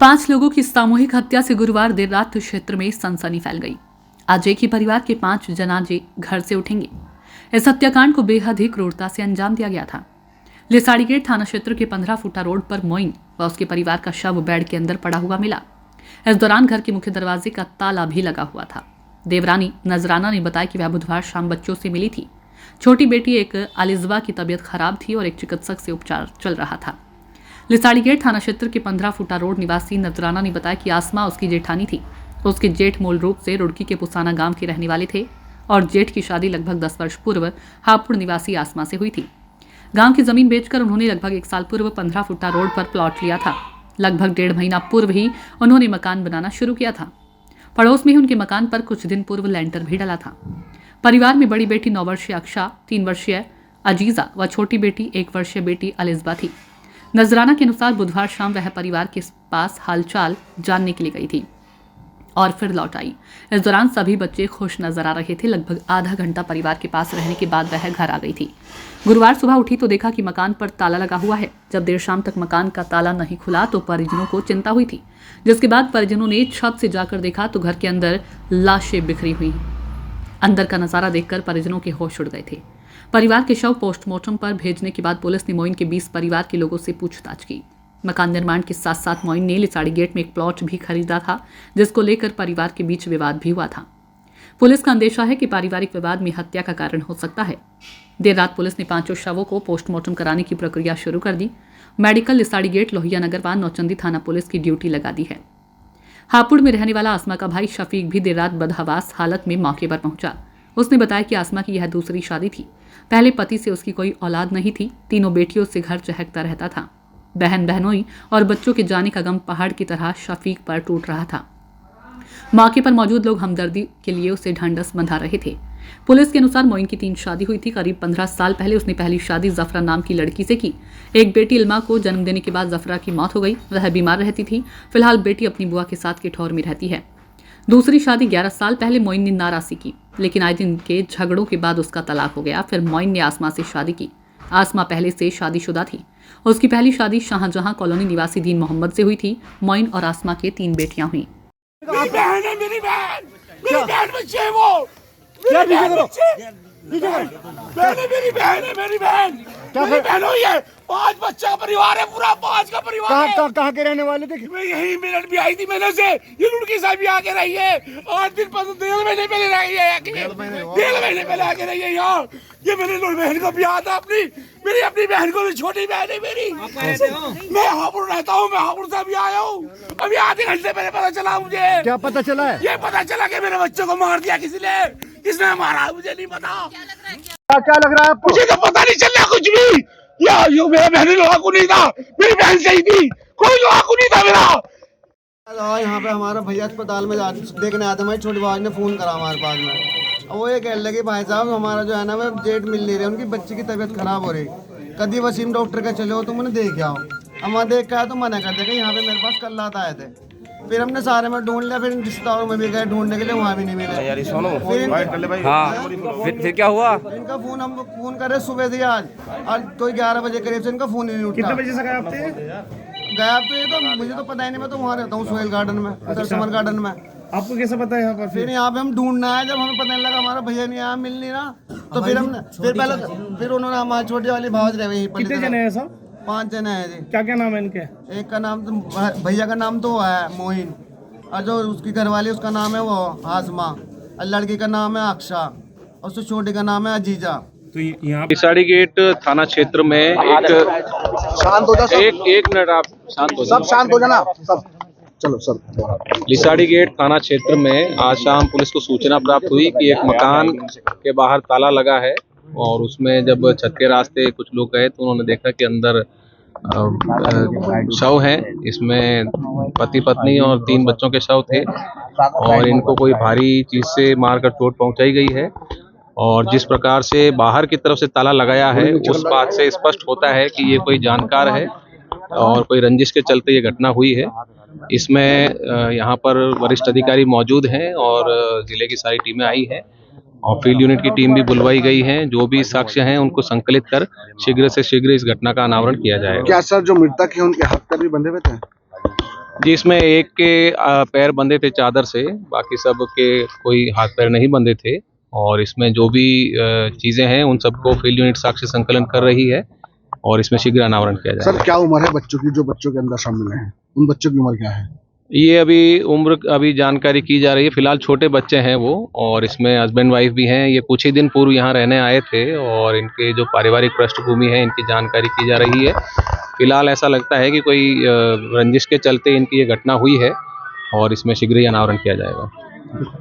5 लोगों की सामूहिक हत्या से गुरुवार देर रात क्षेत्र में सनसनी फैल गई। आज एक ही परिवार के 5 जनाजे घर से उठेंगे। इस हत्याकांड को बेहद ही क्रूरता से अंजाम दिया गया था। लिसाड़ी गेट थाना क्षेत्र के 15 फुटा रोड पर मोइन व उसके परिवार का शव बेड के अंदर पड़ा हुआ मिला। इस दौरान घर के मुख्य दरवाजे का ताला भी लगा हुआ था। देवरानी नजराना ने बताया कि वह बुधवार शाम बच्चों से मिली थी। छोटी बेटी एक अलिजवा की तबीयत खराब थी और एक चिकित्सक से उपचार चल रहा था। लिसाड़ी गेट थाना क्षेत्र के 15 फुटा रोड निवासी नजराना ने बताया कि आसमा उसकी जेठानी थी। उसके जेठ मूल रूप से रुड़की के पुसाना गांव के रहने वाले थे और जेठ की शादी लगभग 10 वर्ष पूर्व हापुड़ निवासी आसमा से हुई थी। गांव की जमीन बेचकर उन्होंने लगभग 1 साल पूर्व 15 फुटा रोड पर प्लॉट लिया था। लगभग 1.5 महीना पूर्व ही उन्होंने मकान बनाना शुरू किया था। पड़ोस में ही उनके मकान पर कुछ दिन पूर्व लेंटर भी डला था। परिवार में बड़ी बेटी 9 वर्षीय अक्षा, 3 वर्षीय अजीजा व छोटी बेटी 1 वर्षीय बेटी अलिजबा थी। नजराना के अनुसार बुधवार शाम वह परिवार के पास हालचाल जानने के लिए गई थी और फिर लौट आई। इस दौरान सभी बच्चे खुश नजर आ रहे थे। लगभग आधा घंटा परिवार के पास रहने के बाद वह घर आ गई थी। गुरुवार सुबह उठी तो देखा कि मकान पर ताला लगा हुआ है। जब देर शाम तक मकान का ताला नहीं खुला तो परिजनों को चिंता हुई थी, जिसके बाद परिजनों ने छत से जाकर देखा तो घर के अंदर लाशें बिखरी हुई। अंदर का नजारा देखकर परिजनों के होश उड़ गए थे। परिवार के शव पोस्टमार्टम पर भेजने के बाद पुलिस ने मोइन के 20 परिवार के लोगों से पूछताछ की। मकान निर्माण के साथ साथ मोइन ने लिसाड़ी गेट में एक प्लॉट भी खरीदा था, जिसको लेकर परिवार के बीच विवाद भी हुआ था। पुलिस का अंदेशा है कि पारिवारिक विवाद में हत्या का कारण हो सकता है। देर रात पुलिस ने 5 शवों को पोस्टमार्टम कराने की प्रक्रिया शुरू कर दी। मेडिकल लिसाड़ी गेट, लोहिया नगर व नौचंदी थाना पुलिस की ड्यूटी लगा दी है। हापुड़ में रहने वाला आसमा का भाई शफीक भी देर रात बदहवास हालत में मौके पर पहुंचा। उसने बताया कि आसमा की यह दूसरी शादी थी। पहले पति से उसकी कोई औलाद नहीं थी। तीनों बेटियों से घर चहकता रहता था। बहन बहनोई और बच्चों के जाने का गम पहाड़ की तरह शफीक पर टूट रहा था। मौके पर मौजूद लोग हमदर्दी के लिए उसे ढांढस बंधा रहे थे। पुलिस के अनुसार मोइन की 3 शादी हुई थी। करीब 15 साल पहले उसने पहली शादी जफरा नाम की लड़की से की। एक बेटी इल्मा को जन्म देने के बाद जफरा की मौत हो गई। वह बीमार रहती थी। फिलहाल बेटी अपनी बुआ के साथ किठौर में रहती है। दूसरी शादी 11 साल पहले मोइन ने नारासी की, लेकिन आए दिन के झगड़ों के बाद उसका तलाक हो गया। फिर मोइन ने आसमा से शादी की। आसमा पहले से शादीशुदा थी। उसकी पहली शादी शाहजहां कॉलोनी निवासी दीन मोहम्मद से हुई थी। मोइन और आसमा के 3 बेटियां हुई। मेरी बहन है, मेरी बहन बच्चे है वो। मेरी बहन है, मेरी बहन हुई है। 5 बच्चा परिवार है, पूरा 5 का परिवार है। कहाँ के रहने वाले थे? मैं यही मिनट भी आई थी मैंने से। ये लुड़की साहब भी आके रही है। 8 दिन 1.5 महीने पहले रही है। 1.5 महीने पहले आके रही है यहाँ। ये मेरी बहन को ब्याह था मेरी अपनी बहन को भी, छोटी बहन है मेरी। मैं हापुड़ रहता हूँ। मैं हापुड़ से अभी आया हूँ। अभी आधे घंटे पहले पता चला मुझे। क्या पता चला है? ये पता चला कि मेरे बच्चों को मार दिया किसी ने। किसने मारा मुझे नहीं पता। क्या लग रहा है आपको? मुझे तो पता नहीं चल रहा कुछ भी। यो मेरा बहन लोहा नहीं था, मेरी बहन सही थी। कोई लोहा नहीं था मेरा। यहाँ पे हमारा भैया अस्पताल में देखने आते, हमारी छोटी भाई ने फोन करा हमारे पास में। वो ये कह लगे भाई साहब हमारा जो है ना वो डेट मिल नहीं रही, उनकी बच्ची की तबीयत खराब हो रही। कभी वसीम डॉक्टर का चले हो तो मैंने देख आओ। हम देख के आए तो मना कर देगा। यहाँ पे मेरे पास कल रात आए थे। फिर हमने सारे में ढूंढ लिया। फिर रिश्तेदारों में भी गए ढूंढने के लिए, वहाँ भी नहीं मिले। हाँ, फिर क्या हुआ? इनका फोन हम फोन कर रहे सुबह से आज कोई 11 बजे करीब से इनका फोन ही नहीं उठा। कितने बजे से गायब थे? गायब तो ये तो मुझे तो पता ही नहीं। मैं तो वहाँ रहता हूँ सोहेल गार्डन में, उधर समर गार्डन में। आपको कैसे पता है यहाँ पर? फिर यहाँ पे हम ढूंढना है। जब हमें पता नहीं लगा हमारा भैया नहीं आया, मिल नहीं रहा, तो फिर हमने फिर उन्होंने हमारी छोटी वाली भावज रहे। कितने जने हैं सब? 5 जने हैं जी। क्या क्या नाम है इनके? एक का नाम तो भैया का नाम तो है मोइन, और जो उसकी घरवाली उसका नाम है वो आसमा, और लड़की का नाम है अक्षा, और उससे छोटी का नाम है अजीजा। तो यहाँ लिसाड़ी गेट थाना क्षेत्र में एक मिनट आप शांत हो जाओ। सब शांत हो जाना सब। चलो सर। लिसाड़ी गेट थाना क्षेत्र में आज शाम पुलिस को सूचना प्राप्त हुई कि एक मकान के बाहर ताला लगा है, और उसमें जब छत के रास्ते कुछ लोग गए तो उन्होंने देखा कि अंदर शव हैं। इसमें पति पत्नी और 3 बच्चों के शव थे, और इनको कोई भारी चीज से मारकर चोट पहुंचाई गई है। और जिस प्रकार से बाहर की तरफ से ताला लगाया है, उस बात से स्पष्ट होता है कि ये कोई जानकार है और कोई रंजिश के चलते ये घटना हुई है। इसमें यहाँ पर वरिष्ठ अधिकारी मौजूद हैं और जिले की सारी टीमें आई हैं, और फील्ड यूनिट की टीम भी बुलवाई गई है। जो भी साक्ष्य हैं उनको संकलित कर शीघ्र से शीघ्र इस घटना का अनावरण किया जाएगा। क्या सर जो मृतक है उनके हाथ पैर भी बंधे हुए थे? जी, इसमें एक के पैर बंधे थे चादर से, बाकी सब के कोई हाथ पैर नहीं बंधे थे। और इसमें जो भी चीज़ें हैं उन सबको फील्ड यूनिट साक्ष्य संकलन कर रही है और इसमें शीघ्र अनावरण किया जाएगा। सर क्या उम्र है बच्चों की, जो बच्चों के अंदर शामिल हैं, उन बच्चों की उम्र क्या है? ये अभी जानकारी की जा रही है। फिलहाल छोटे बच्चे हैं वो, और इसमें हस्बैंड वाइफ भी हैं। ये कुछ ही दिन पूर्व यहाँ रहने आए थे और इनके जो पारिवारिक पृष्ठभूमि है इनकी जानकारी की जा रही है। फिलहाल ऐसा लगता है कि कोई रंजिश के चलते इनकी ये घटना हुई है और इसमें शीघ्र ही अनावरण किया जाएगा।